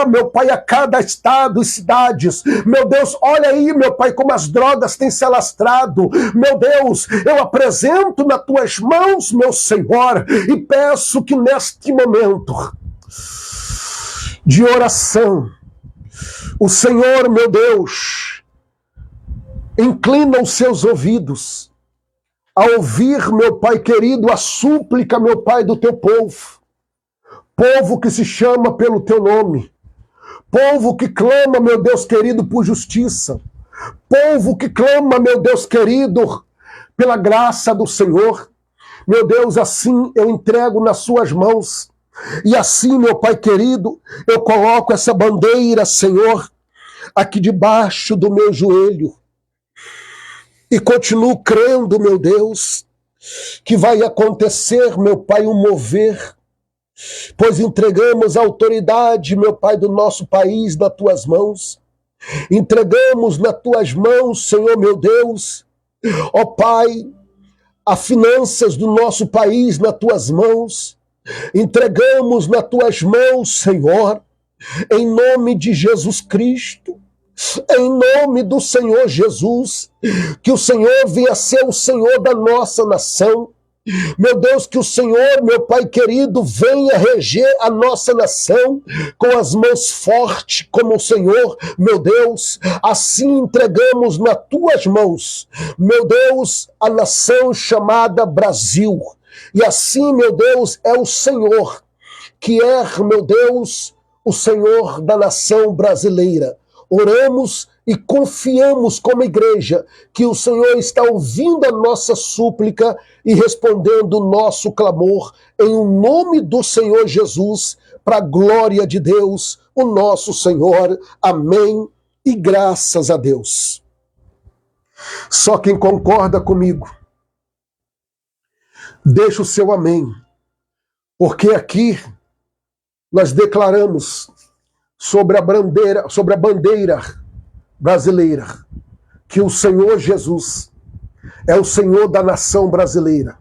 Meu Pai, a cada estado e cidades. Meu Deus, olha aí, meu Pai, como as drogas têm se alastrado. Meu Deus, eu apresento nas tuas mãos, meu Senhor, e peço que neste momento de oração, o Senhor, meu Deus, inclina os seus ouvidos a ouvir, meu Pai querido, a súplica, meu Pai, do teu povo. Povo que se chama pelo teu nome. Povo que clama, meu Deus querido, por justiça. Povo que clama, meu Deus querido, pela graça do Senhor. Meu Deus, assim eu entrego nas suas mãos. E assim, meu Pai querido, eu coloco essa bandeira, Senhor, aqui debaixo do meu joelho. E continuo crendo, meu Deus, que vai acontecer, meu Pai, um mover, pois entregamos a autoridade, meu Pai, do nosso país nas tuas mãos. Entregamos nas tuas mãos, Senhor, meu Deus, ó Pai, as finanças do nosso país nas tuas mãos. Entregamos nas tuas mãos, Senhor, em nome de Jesus Cristo, em nome do Senhor Jesus, que o Senhor venha ser o Senhor da nossa nação. Meu Deus, que o Senhor, meu Pai querido, venha reger a nossa nação com as mãos fortes como o Senhor, meu Deus. Assim entregamos nas tuas mãos, meu Deus, a nação chamada Brasil. E assim, meu Deus, é o Senhor que é, meu Deus, o Senhor da nação brasileira. Oramos e confiamos como igreja que o Senhor está ouvindo a nossa súplica e respondendo o nosso clamor em nome do Senhor Jesus, para a glória de Deus, o nosso Senhor. Amém e graças a Deus. Só quem concorda comigo, deixa o seu amém, porque aqui nós declaramos sobre a bandeira brasileira que o Senhor Jesus é o Senhor da nação brasileira.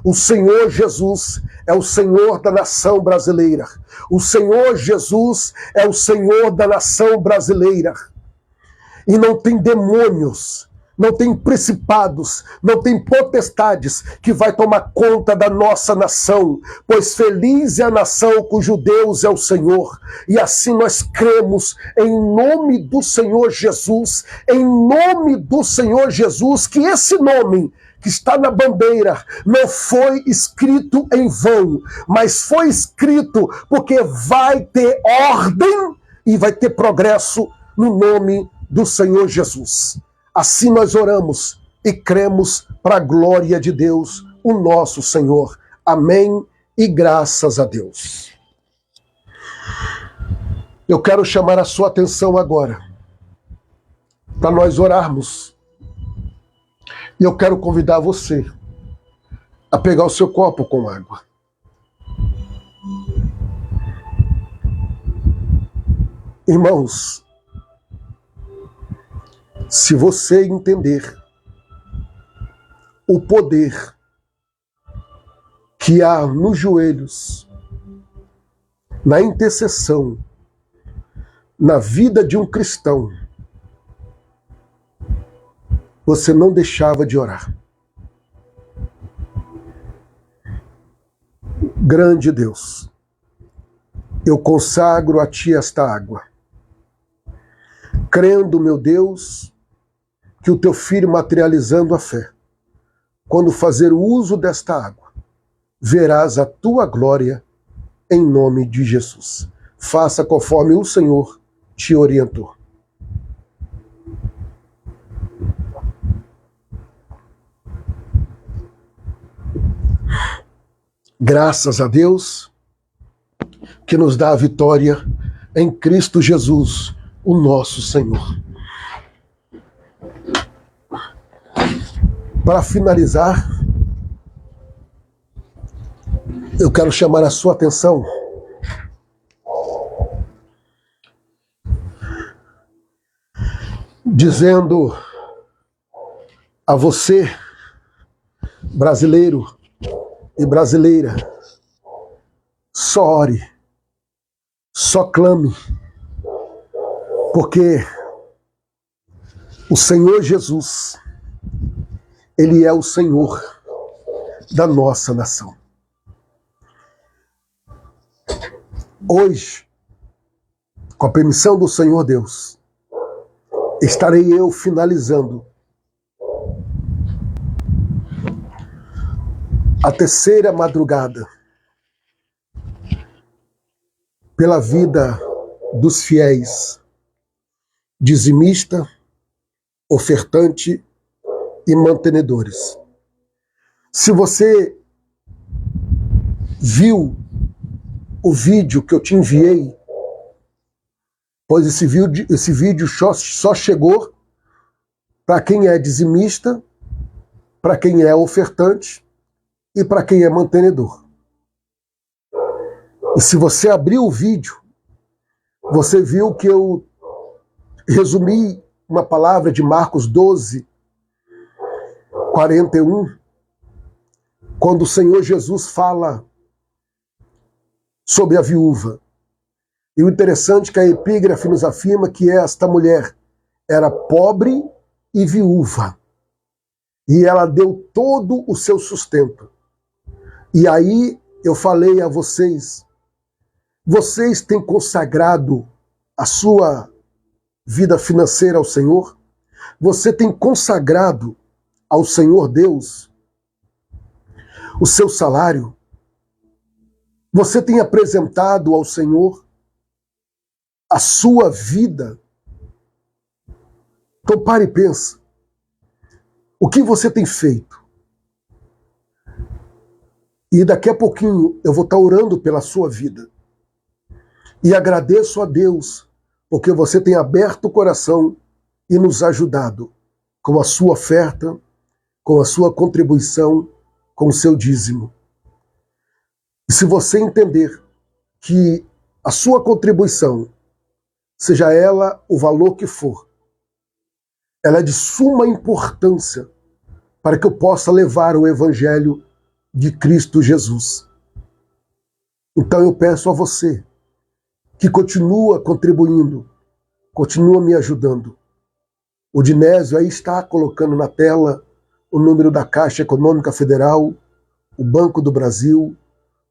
O Senhor Jesus é o Senhor da nação brasileira. O Senhor Jesus é o Senhor da nação brasileira. E não tem demônios, não tem principados, não tem potestades que vai tomar conta da nossa nação, pois feliz é a nação cujo Deus é o Senhor. E assim nós cremos em nome do Senhor Jesus, em nome do Senhor Jesus, que esse nome que está na bandeira não foi escrito em vão, mas foi escrito porque vai ter ordem e vai ter progresso no nome do Senhor Jesus. Assim nós oramos e cremos para a glória de Deus, o nosso Senhor. Amém e graças a Deus. Eu quero chamar a sua atenção agora para nós orarmos. E eu quero convidar você a pegar o seu copo com água. Irmãos, se você entender o poder que há nos joelhos, na intercessão, na vida de um cristão, você não deixava de orar. Grande Deus, eu consagro a Ti esta água, crendo, meu Deus, que o Teu Filho, materializando a fé, quando fazer o uso desta água, verás a Tua glória em nome de Jesus. Faça conforme o Senhor te orientou. Graças a Deus, que nos dá a vitória em Cristo Jesus, o nosso Senhor. Para finalizar, eu quero chamar a sua atenção dizendo a você, brasileiro e brasileira, só ore, só clame, porque o Senhor Jesus, Ele é o Senhor da nossa nação. Hoje, com a permissão do Senhor Deus, estarei eu finalizando a terceira madrugada pela vida dos fiéis, dizimista, ofertante e mantenedores. Se você viu o vídeo que eu te enviei, pois esse vídeo só chegou para quem é dizimista, para quem é ofertante e para quem é mantenedor. E se você abriu o vídeo, você viu que eu resumi uma palavra de Marcos 12, 41, quando o Senhor Jesus fala sobre a viúva. E o interessante é que a epígrafe nos afirma que esta mulher era pobre e viúva. E ela deu todo o seu sustento. E aí eu falei a vocês, vocês têm consagrado a sua vida financeira ao Senhor? Você tem consagrado ao Senhor Deus o seu salário? Você tem apresentado ao Senhor a sua vida? Então pare e pensa. O que você tem feito? E daqui a pouquinho eu vou estar orando pela sua vida. E agradeço a Deus porque você tem aberto o coração e nos ajudado com a sua oferta, com a sua contribuição, com o seu dízimo. E se você entender que a sua contribuição, seja ela o valor que for, ela é de suma importância para que eu possa levar o Evangelho de Cristo Jesus. Então eu peço a você que continua contribuindo, continua me ajudando. O Dinésio aí está colocando na tela o número da Caixa Econômica Federal, o Banco do Brasil,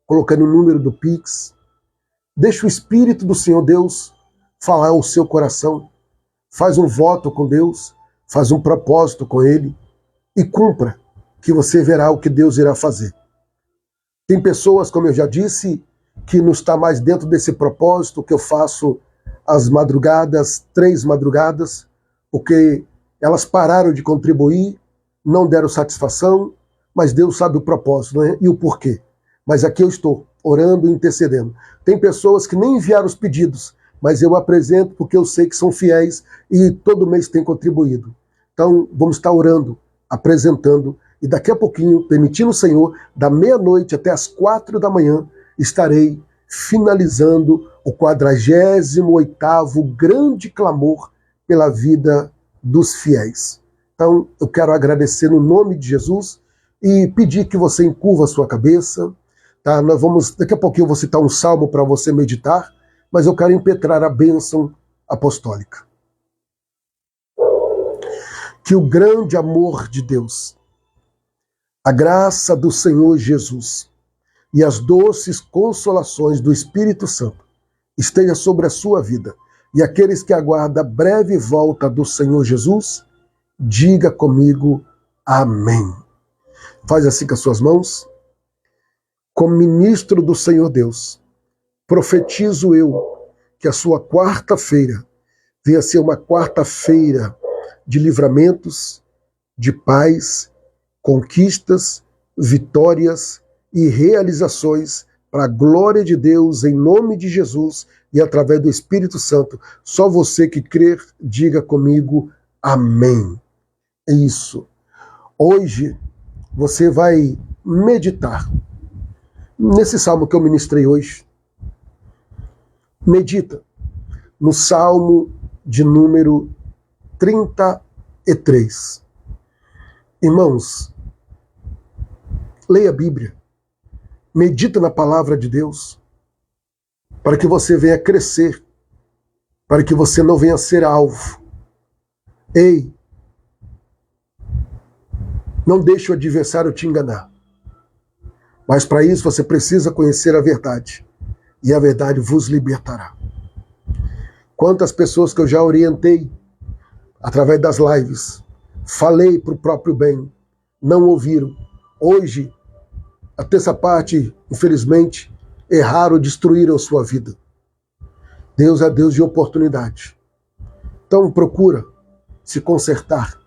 colocando o número do Pix. Deixa o Espírito do Senhor Deus falar ao seu coração. Faz um voto com Deus, faz um propósito com Ele e cumpra, que você verá o que Deus irá fazer. Tem pessoas, como eu já disse, que não está mais dentro desse propósito que eu faço às madrugadas, 3 madrugadas, porque elas pararam de contribuir, não deram satisfação, mas Deus sabe o propósito, né? E o porquê. Mas aqui eu estou, orando e intercedendo. Tem pessoas que nem enviaram os pedidos, mas eu apresento porque eu sei que são fiéis e todo mês tem contribuído. Então, vamos estar orando, apresentando, e daqui a pouquinho, permitindo o Senhor, da meia-noite até as 4 da manhã, estarei finalizando o 48º grande clamor pela vida dos fiéis. Então, eu quero agradecer no nome de Jesus e pedir que você encurva a sua cabeça. Tá? Daqui a pouquinho eu vou citar um salmo para você meditar, mas eu quero impetrar a bênção apostólica. Que o grande amor de Deus, a graça do Senhor Jesus e as doces consolações do Espírito Santo esteja sobre a sua vida. E aqueles que aguardam a breve volta do Senhor Jesus, diga comigo, amém. Faz assim com as suas mãos. Como ministro do Senhor Deus, profetizo eu que a sua quarta-feira venha ser uma quarta-feira de livramentos, de paz, conquistas, vitórias e realizações para a glória de Deus, em nome de Jesus e através do Espírito Santo. Só você que crer, diga comigo, amém. É isso. Hoje você vai meditar nesse salmo que eu ministrei hoje. Medita no salmo de número 33. Irmãos, leia a Bíblia. Medita na palavra de Deus, para que você venha crescer, para que você não venha ser alvo. Ei, não deixe o adversário te enganar. Mas para isso você precisa conhecer a verdade, e a verdade vos libertará. Quantas pessoas que eu já orientei através das lives, falei para o próprio bem, não ouviram. Hoje, a terça parte, infelizmente, erraram, destruíram sua vida. Deus é Deus de oportunidade. Então procura se consertar,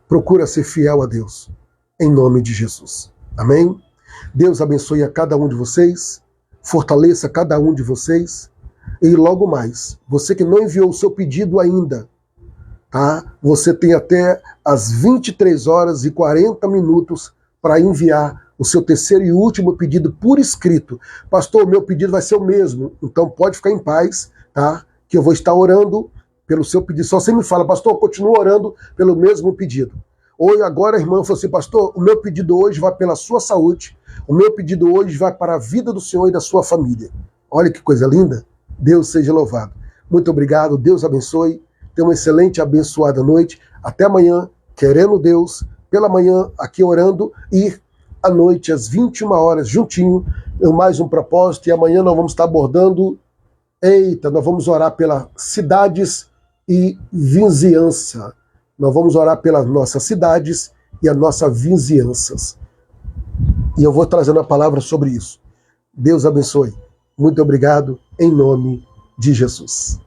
procura ser fiel a Deus, em nome de Jesus. Amém? Deus abençoe a cada um de vocês, fortaleça cada um de vocês, e logo mais, você que não enviou o seu pedido ainda, tá? Você tem até as 23h40 para enviar o seu terceiro e último pedido por escrito. Pastor, o meu pedido vai ser o mesmo, então pode ficar em paz, tá? Que eu vou estar orando pelo seu pedido. Só você me fala, pastor, continua orando pelo mesmo pedido. Ou agora a irmã falou assim, pastor, o meu pedido hoje vai pela sua saúde, o meu pedido hoje vai para a vida do Senhor e da sua família. Olha que coisa linda. Deus seja louvado. Muito obrigado, Deus abençoe. Tenha uma excelente, abençoada noite. Até amanhã, querendo Deus, pela manhã aqui orando e à noite, às 21 horas, juntinho, em mais um propósito. E amanhã nós vamos estar abordando, nós vamos orar pelas cidades e vizinhança. Nós vamos orar pelas nossas cidades e as nossas vizinhanças. E eu vou trazendo a palavra sobre isso. Deus abençoe. Muito obrigado, em nome de Jesus.